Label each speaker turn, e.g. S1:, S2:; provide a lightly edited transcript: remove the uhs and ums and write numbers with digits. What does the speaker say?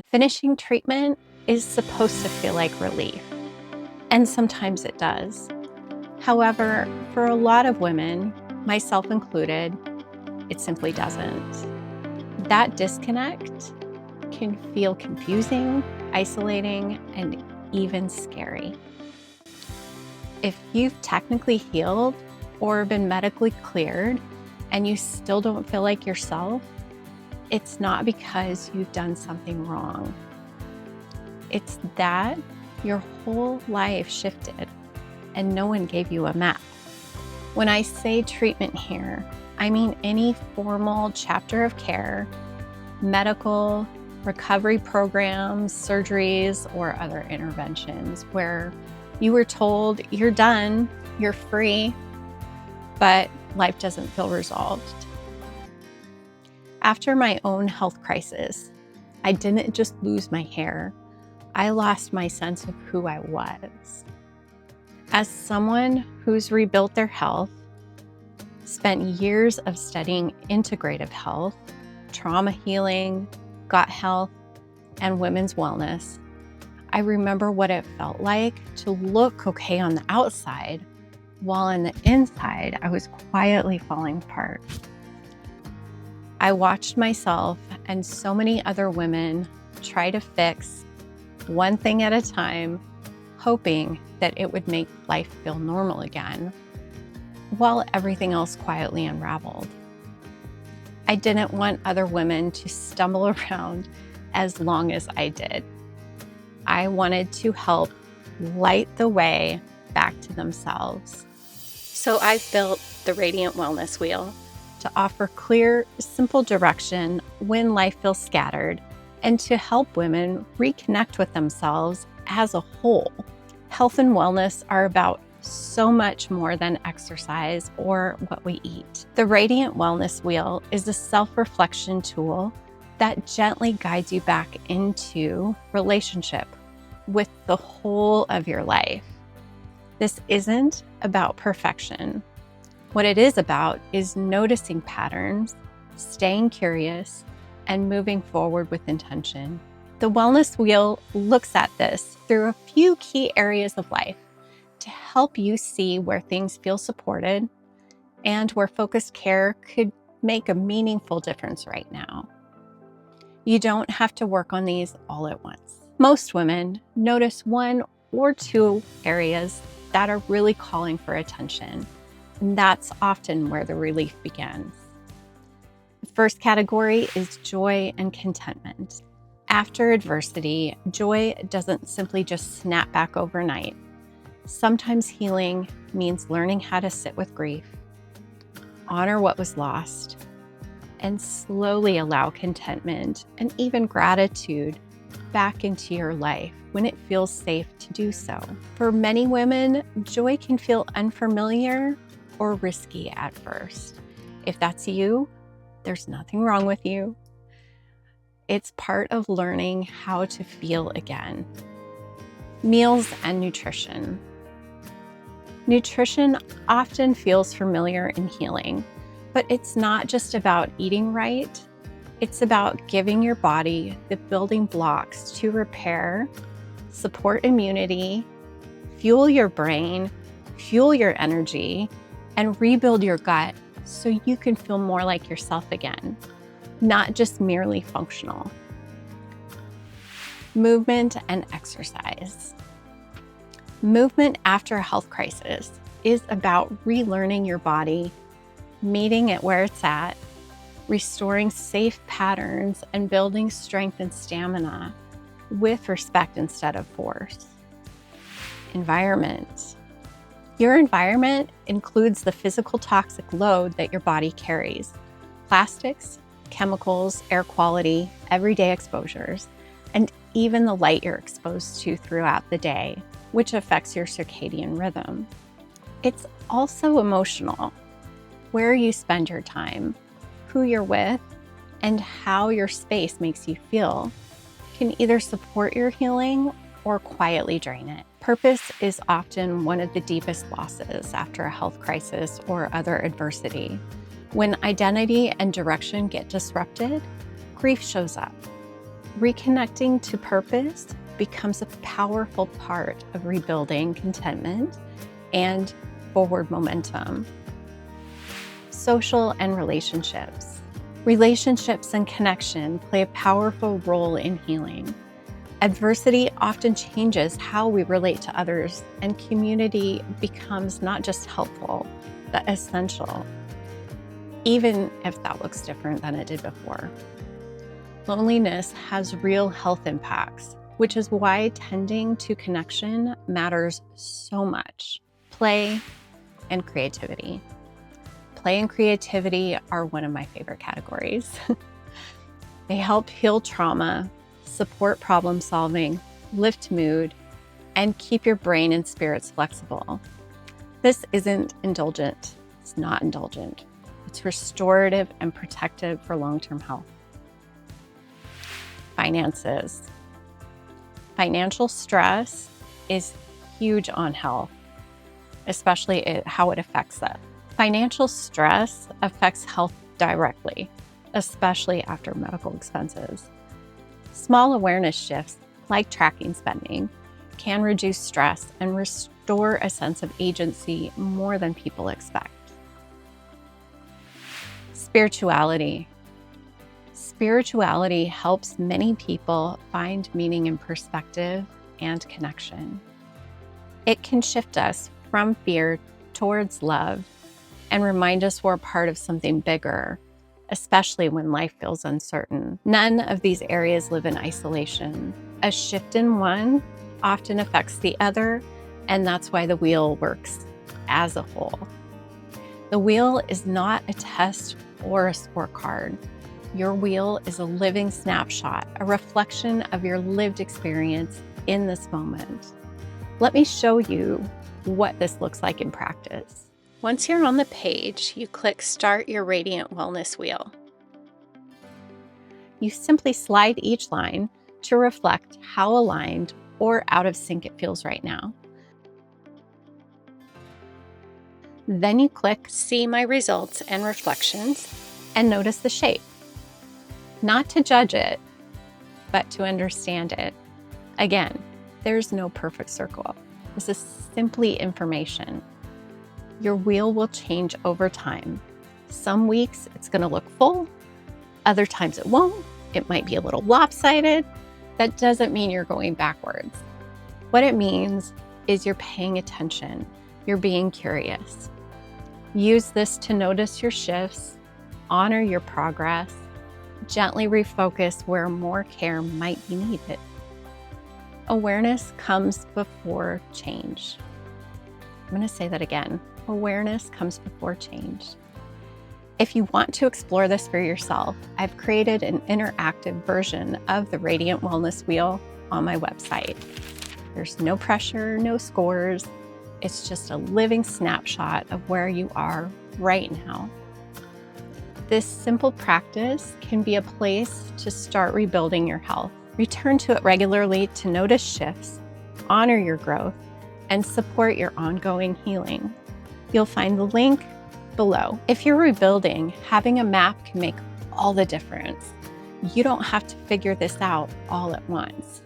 S1: Finishing treatment is supposed to feel like relief, and sometimes it does. However, for a lot of women, myself included, it simply doesn't. That disconnect can feel confusing, isolating, and even scary. If you've technically healed or been medically cleared and you still don't feel like yourself, it's not because you've done something wrong. It's that your whole life shifted and no one gave you a map. When I say treatment here, I mean any formal chapter of care, medical, recovery programs, surgeries, or other interventions where you were told you're done, you're free, but life doesn't feel resolved. After my own health crisis, I didn't just lose my hair, I lost my sense of who I was. As someone who's rebuilt their health, spent years of studying integrative health, trauma healing, gut health, and women's wellness, I remember what it felt like to look okay on the outside, while on the inside, I was quietly falling apart. I watched myself and so many other women try to fix one thing at a time, hoping that it would make life feel normal again, while everything else quietly unraveled. I didn't want other women to stumble around as long as I did. I wanted to help light the way back to themselves. So I've built the Radiant Wellness Wheel to offer clear, simple direction when life feels scattered and to help women reconnect with themselves as a whole. Health and wellness are about so much more than exercise or what we eat. The Radiant Wellness Wheel is a self-reflection tool that gently guides you back into relationship with the whole of your life. This isn't about perfection. What it is about is noticing patterns, staying curious, and moving forward with intention. The Wellness Wheel looks at this through a few key areas of life to help you see where things feel supported and where focused care could make a meaningful difference right now. You don't have to work on these all at once. Most women notice one or two areas that are really calling for attention, and that's often where the relief begins. The first category is joy and contentment. After adversity, joy doesn't simply just snap back overnight. Sometimes healing means learning how to sit with grief, honor what was lost, and slowly allow contentment and even gratitude back into your life when it feels safe to do so. For many women, joy can feel unfamiliar or risky at first. If that's you, there's nothing wrong with you. It's part of learning how to feel again. Meals and nutrition. Nutrition often feels familiar in healing, but it's not just about eating right. It's about giving your body the building blocks to repair, support immunity, fuel your brain, fuel your energy, and rebuild your gut so you can feel more like yourself again, not just merely functional. Movement and exercise. Movement after a health crisis is about relearning your body, meeting it where it's at, restoring safe patterns, and building strength and stamina with respect instead of force. Environment. Your environment includes the physical toxic load that your body carries, plastics, chemicals, air quality, everyday exposures, and even the light you're exposed to throughout the day, which affects your circadian rhythm. It's also emotional. Where you spend your time, who you're with, and how your space makes you feel can either support your healing or quietly drain it. Purpose is often one of the deepest losses after a health crisis or other adversity. When identity and direction get disrupted, grief shows up. Reconnecting to purpose becomes a powerful part of rebuilding contentment and forward momentum. Social and relationships. Relationships and connection play a powerful role in healing. Adversity often changes how we relate to others, and community becomes not just helpful, but essential, even if that looks different than it did before. Loneliness has real health impacts, which is why tending to connection matters so much. Play and creativity. Play and creativity are one of my favorite categories. They help heal trauma, support problem solving, lift mood, and keep your brain and spirits flexible. This isn't indulgent. It's not indulgent. It's restorative and protective for long-term health. Finances. Financial stress is huge on health, especially how it affects us. Financial stress affects health directly, especially after medical expenses. Small awareness shifts, like tracking spending, can reduce stress and restore a sense of agency more than people expect. Spirituality. Spirituality helps many people find meaning in perspective and connection. It can shift us from fear towards love and remind us we're a part of something bigger, especially when life feels uncertain. None of these areas live in isolation. A shift in one often affects the other, and that's why the wheel works as a whole. The wheel is not a test or a scorecard. Your wheel is a living snapshot, a reflection of your lived experience in this moment. Let me show you what this looks like in practice. Once you're on the page, you click Start Your Radiant Wellness Wheel. You simply slide each line to reflect how aligned or out of sync it feels right now. Then you click See My Results and Reflections and notice the shape. Not to judge it, but to understand it. Again, there's no perfect circle. This is simply information. Your wheel will change over time. Some weeks it's going to look full, other times it won't. It might be a little lopsided. That doesn't mean you're going backwards. What it means is you're paying attention, you're being curious. Use this to notice your shifts, honor your progress, gently refocus where more care might be needed. Awareness comes before change. I'm going to say that again. Awareness comes before change. If you want to explore this for yourself, I've created an interactive version of the Radiant Wellness Wheel on my website. There's no pressure, no scores. It's just a living snapshot of where you are right now. This simple practice can be a place to start rebuilding your health. Return to it regularly to notice shifts, honor your growth, and support your ongoing healing. You'll find the link below. If you're rebuilding, having a map can make all the difference. You don't have to figure this out all at once.